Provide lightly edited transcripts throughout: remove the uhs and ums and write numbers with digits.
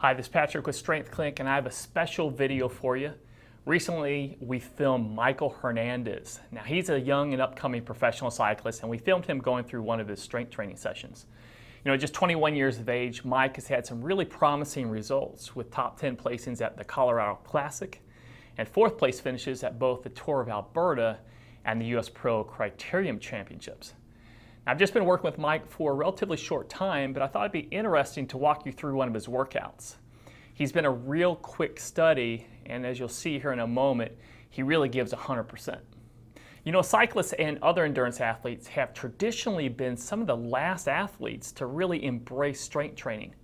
Hi, this is Patrick with Strength Clinic, and I have a special video for you. Recently, we filmed Michael Hernandez. Now, he's a young and upcoming professional cyclist, and we filmed him going through one of his strength training sessions. You know, just 21 years of age, Mike has had some really promising results with top 10 placings at the Colorado Classic and fourth place finishes at both the Tour of Alberta and the U.S. Pro Criterium Championships. Now, I've just been working with Mike for a relatively short time, but I thought it'd be interesting to walk you through one of his workouts. He's been a real quick study, and as you'll see here in a moment, he really gives 100%. You know, cyclists and other endurance athletes have traditionally been some of the last athletes to really embrace strength training.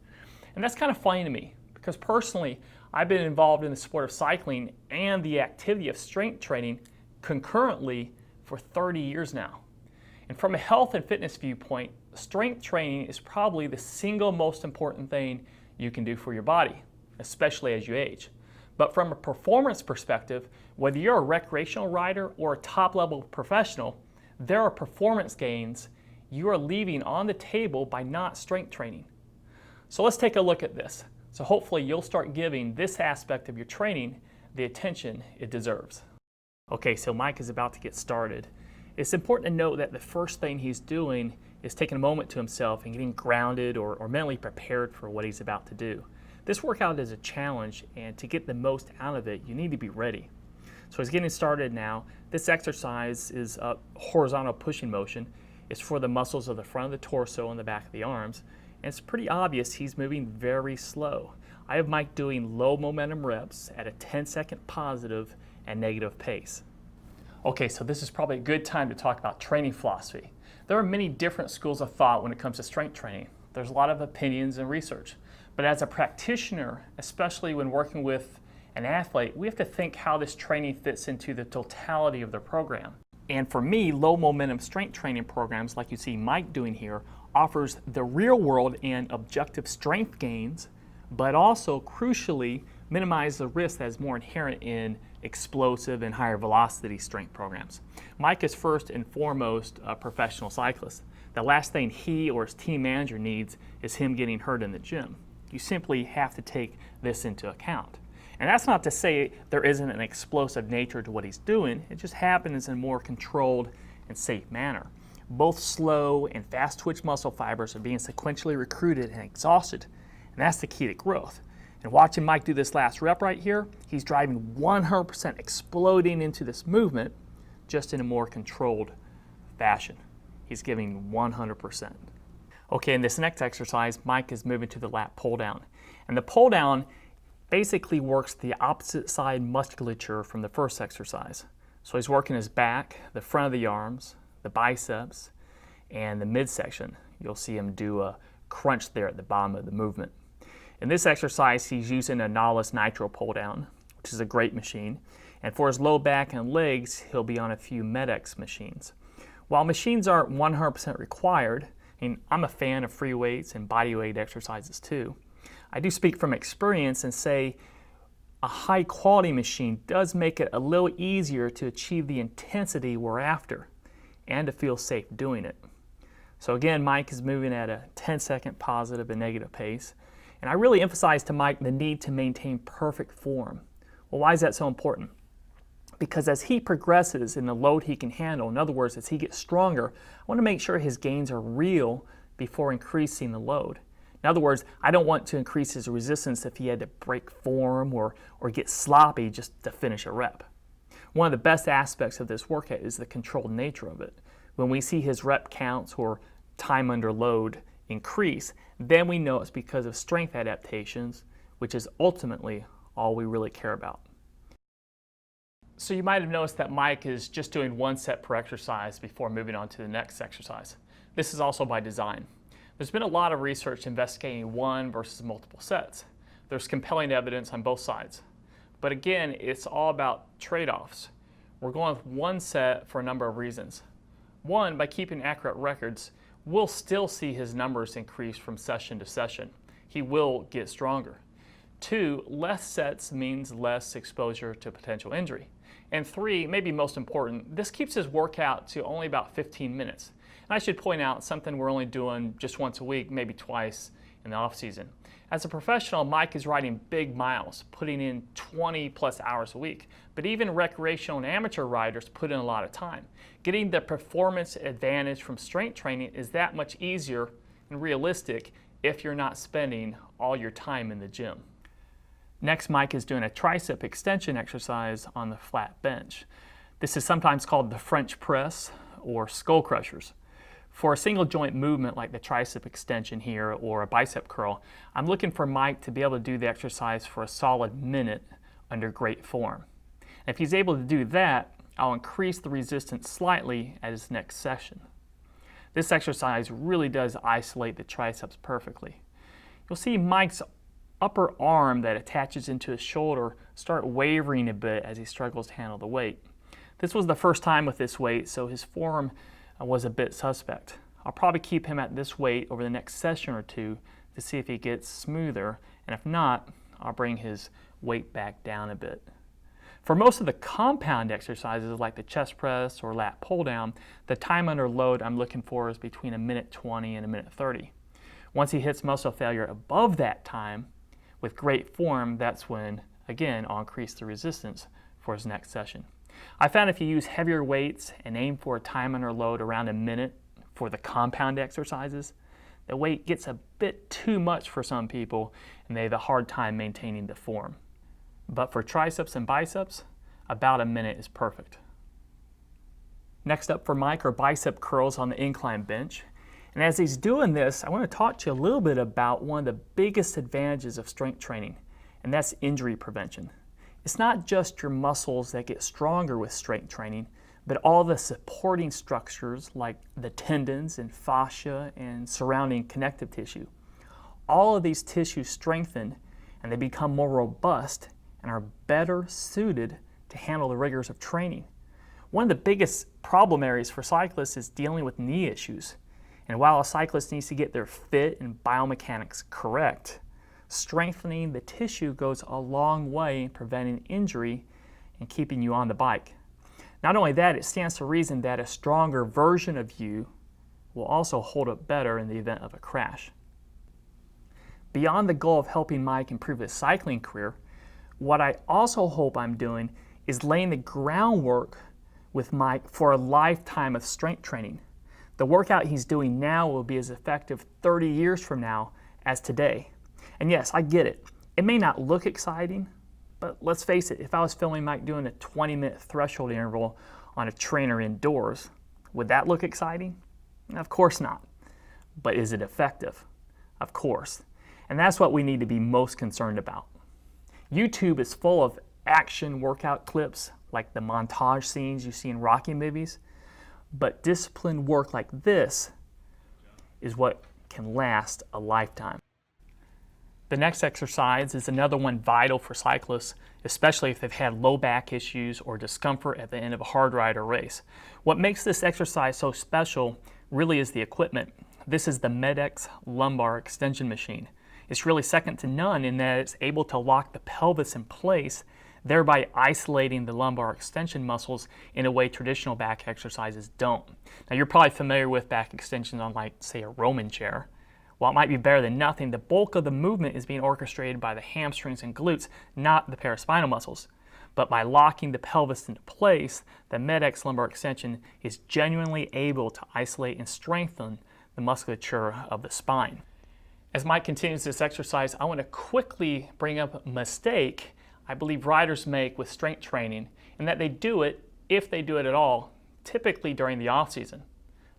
And that's kind of funny to me, because personally, I've been involved in the sport of cycling and the activity of strength training concurrently for 30 years now. And from a health and fitness viewpoint, strength training is probably the single most important thing you can do for your body, especially as you age. But from a performance perspective, whether you're a recreational rider or a top-level professional, there are performance gains you are leaving on the table by not strength training. So let's take a look at this. So hopefully you'll start giving this aspect of your training the attention it deserves. Okay, so Mike is about to get started. It's important to note that the first thing he's doing is taking a moment to himself and getting grounded or mentally prepared for what he's about to do. This workout is a challenge, and to get the most out of it, you need to be ready. So he's getting started now. This exercise is a horizontal pushing motion. It's for the muscles of the front of the torso and the back of the arms. And it's pretty obvious he's moving very slow. I have Mike doing low momentum reps at a 10-second positive and negative pace. Okay, so this is probably a good time to talk about training philosophy. There are many different schools of thought when it comes to strength training. There's a lot of opinions and research. But as a practitioner, especially when working with an athlete, we have to think how this training fits into the totality of their program. And for me, low momentum strength training programs like you see Mike doing here offers the real world and objective strength gains, but also crucially minimize the risk that is more inherent in explosive and higher velocity strength programs. Mike is first and foremost a professional cyclist. The last thing he or his team manager needs is him getting hurt in the gym. You simply have to take this into account. And that's not to say there isn't an explosive nature to what he's doing. It just happens in a more controlled and safe manner. Both slow and fast twitch muscle fibers are being sequentially recruited and exhausted, and that's the key to growth. And watching Mike do this last rep right here, he's driving 100% exploding into this movement just in a more controlled fashion. He's giving 100%. Okay, in this next exercise, Mike is moving to the lat pull down. And the pull down basically works the opposite side musculature from the first exercise. So he's working his back, the front of the arms, the biceps, and the midsection. You'll see him do a crunch there at the bottom of the movement. In this exercise, he's using a Nautilus Nitro pull down, which is a great machine. And for his low back and legs, he'll be on a few Med-X machines. While machines aren't 100% required, and I'm a fan of free weights and body weight exercises too, I do speak from experience and say a high quality machine does make it a little easier to achieve the intensity we're after and to feel safe doing it. So again, Mike is moving at a 10-second positive and negative pace. And I really emphasize to Mike the need to maintain perfect form. Well, why is that so important? Because as he progresses in the load he can handle, in other words, as he gets stronger, I want to make sure his gains are real before increasing the load. In other words, I don't want to increase his resistance if he had to break form or get sloppy just to finish a rep. One of the best aspects of this workout is the controlled nature of it. When we see his rep counts or time under load increase, then we know it's because of strength adaptations, which is ultimately all we really care about. So you might have noticed that Mike is just doing one set per exercise before moving on to the next exercise. This is also by design. There's been a lot of research investigating one versus multiple sets. There's compelling evidence on both sides. But again, it's all about trade-offs. We're going with one set for a number of reasons. One, by keeping accurate records, we'll still see his numbers increase from session to session. He will get stronger. Two, less sets means less exposure to potential injury. And three, maybe most important, this keeps his workout to only about 15 minutes. And I should point out something we're only doing just once a week, maybe twice, in the off season. As a professional, Mike is riding big miles, putting in 20 plus hours a week. But even recreational and amateur riders put in a lot of time. Getting the performance advantage from strength training is that much easier and realistic if you're not spending all your time in the gym. Next, Mike is doing a tricep extension exercise on the flat bench. This is sometimes called the French press or skull crushers. For a single joint movement like the tricep extension here or a bicep curl, I'm looking for Mike to be able to do the exercise for a solid minute under great form. And if he's able to do that, I'll increase the resistance slightly at his next session. This exercise really does isolate the triceps perfectly. You'll see Mike's upper arm that attaches into his shoulder start wavering a bit as he struggles to handle the weight. This was the first time with this weight, so his form was a bit suspect. I'll probably keep him at this weight over the next session or two to see if he gets smoother, and if not, I'll bring his weight back down a bit. For most of the compound exercises like the chest press or lat pull down, the time under load I'm looking for is between 1:20 and 1:30. Once he hits muscle failure above that time with great form, that's when, again, I'll increase the resistance for his next session. I found if you use heavier weights and aim for a time under load around a minute for the compound exercises, the weight gets a bit too much for some people and they have a hard time maintaining the form. But for triceps and biceps, about a minute is perfect. Next up for Mike are bicep curls on the incline bench. And as he's doing this, I want to talk to you a little bit about one of the biggest advantages of strength training, and that's injury prevention. It's not just your muscles that get stronger with strength training, but all the supporting structures like the tendons and fascia and surrounding connective tissue. All of these tissues strengthen and they become more robust and are better suited to handle the rigors of training. One of the biggest problem areas for cyclists is dealing with knee issues. And while a cyclist needs to get their fit and biomechanics correct, strengthening the tissue goes a long way in preventing injury and keeping you on the bike. Not only that, it stands to reason that a stronger version of you will also hold up better in the event of a crash. Beyond the goal of helping Mike improve his cycling career, what I also hope I'm doing is laying the groundwork with Mike for a lifetime of strength training. The workout he's doing now will be as effective 30 years from now as today. And yes, I get it. It may not look exciting, but let's face it, if I was filming Mike doing a 20-minute threshold interval on a trainer indoors, would that look exciting? Of course not. But is it effective? Of course. And that's what we need to be most concerned about. YouTube is full of action workout clips like the montage scenes you see in Rocky movies, but disciplined work like this is what can last a lifetime. The next exercise is another one vital for cyclists, especially if they've had low back issues or discomfort at the end of a hard ride or race. What makes this exercise so special really is the equipment. This is the Med-X Lumbar Extension machine. It's really second to none in that it's able to lock the pelvis in place, thereby isolating the lumbar extension muscles in a way traditional back exercises don't. Now you're probably familiar with back extensions on, like, say, a Roman chair. While it might be better than nothing, the bulk of the movement is being orchestrated by the hamstrings and glutes, not the paraspinal muscles. But by locking the pelvis into place, the Med-X Lumbar Extension is genuinely able to isolate and strengthen the musculature of the spine. As Mike continues this exercise, I want to quickly bring up a mistake I believe riders make with strength training, and that they do it, if they do it at all, typically during the off season,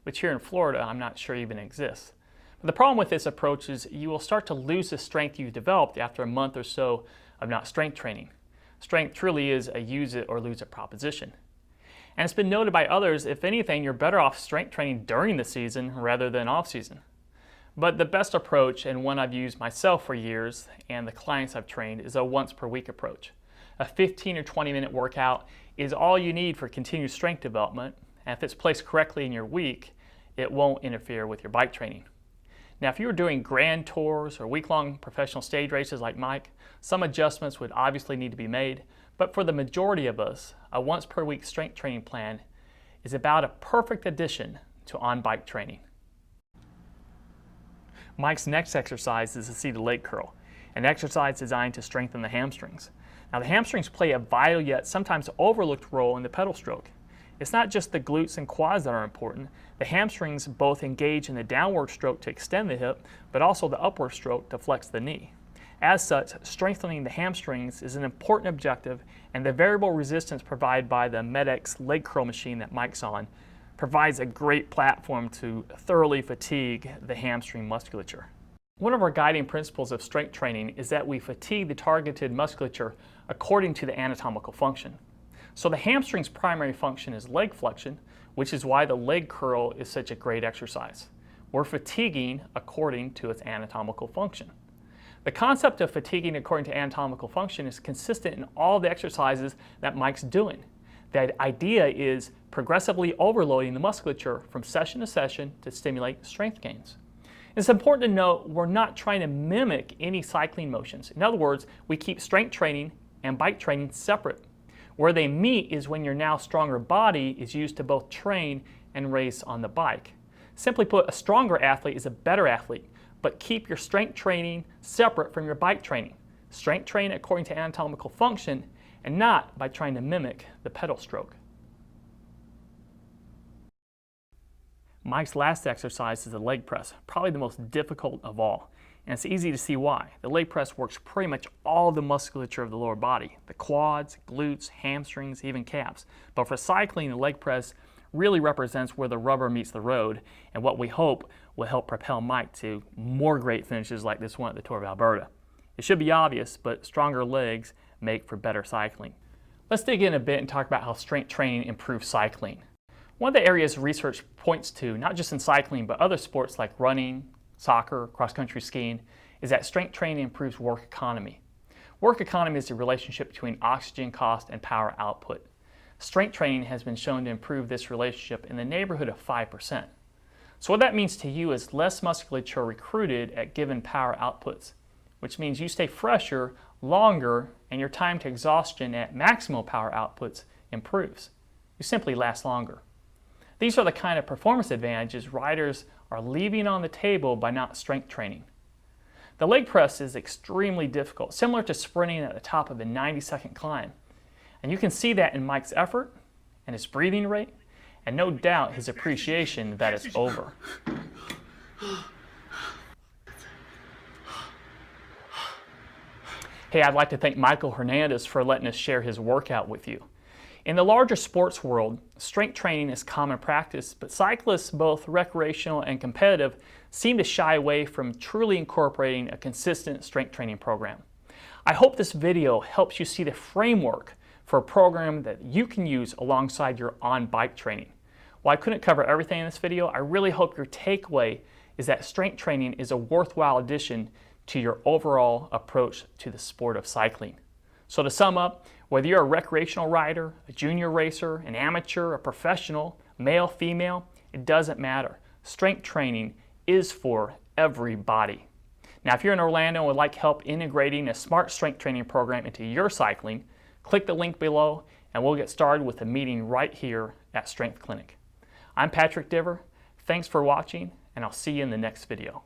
which here in Florida I'm not sure even exists. But the problem with this approach is you will start to lose the strength you've developed after a month or so of not strength training. Strength truly is a use it or lose it proposition. And it's been noted by others, if anything, you're better off strength training during the season rather than off season. But the best approach, and one I've used myself for years and the clients I've trained, is a once per week approach. A 15 or 20-minute workout is all you need for continued strength development, and if it's placed correctly in your week, it won't interfere with your bike training. Now, if you were doing grand tours or week-long professional stage races like Mike, some adjustments would obviously need to be made, but for the majority of us, a once per week strength training plan is about a perfect addition to on-bike training. Mike's next exercise is a seated leg curl, an exercise designed to strengthen the hamstrings. Now the hamstrings play a vital yet sometimes overlooked role in the pedal stroke. It's not just the glutes and quads that are important. The hamstrings both engage in the downward stroke to extend the hip, but also the upward stroke to flex the knee. As such, strengthening the hamstrings is an important objective, and the variable resistance provided by the MedX leg curl machine that Mike's on provides a great platform to thoroughly fatigue the hamstring musculature. One of our guiding principles of strength training is that we fatigue the targeted musculature according to the anatomical function. So the hamstring's primary function is leg flexion, which is why the leg curl is such a great exercise. We're fatiguing according to its anatomical function. The concept of fatiguing according to anatomical function is consistent in all the exercises that Mike's doing. The idea is progressively overloading the musculature from session to session to stimulate strength gains. It's important to note we're not trying to mimic any cycling motions. In other words, we keep strength training and bike training separate. Where they meet is when your now stronger body is used to both train and race on the bike. Simply put, a stronger athlete is a better athlete, but keep your strength training separate from your bike training. Strength train according to anatomical function and not by trying to mimic the pedal stroke. Mike's last exercise is the leg press, probably the most difficult of all. And it's easy to see why. The leg press works pretty much all the musculature of the lower body, the quads, glutes, hamstrings, even calves. But for cycling, the leg press really represents where the rubber meets the road and what we hope will help propel Mike to more great finishes like this one at the Tour of Alberta. It should be obvious, but stronger legs make for better cycling. Let's dig in a bit and talk about how strength training improves cycling. One of the areas research points to, not just in cycling, but other sports like running, soccer, cross-country skiing, is that strength training improves work economy. Work economy is the relationship between oxygen cost and power output. Strength training has been shown to improve this relationship in the neighborhood of 5%. So what that means to you is less musculature recruited at given power outputs, which means you stay fresher longer and your time to exhaustion at maximal power outputs improves. You simply last longer. These are the kind of performance advantages riders are leaving on the table by not strength training. The leg press is extremely difficult, similar to sprinting at the top of a 90-second climb. And you can see that in Mike's effort and his breathing rate, and no doubt his appreciation that it's over. Hey, I'd like to thank Michael Hernandez for letting us share his workout with you. In the larger sports world, strength training is common practice, but cyclists, both recreational and competitive, seem to shy away from truly incorporating a consistent strength training program. I hope this video helps you see the framework for a program that you can use alongside your on-bike training. While I couldn't cover everything in this video, I really hope your takeaway is that strength training is a worthwhile addition to your overall approach to the sport of cycling. So to sum up, whether you're a recreational rider, a junior racer, an amateur, a professional, male, female, it doesn't matter. Strength training is for everybody. Now, if you're in Orlando and would like help integrating a smart strength training program into your cycling, click the link below and we'll get started with a meeting right here at Strength Clinic. I'm Patrick Diver. Thanks for watching, and I'll see you in the next video.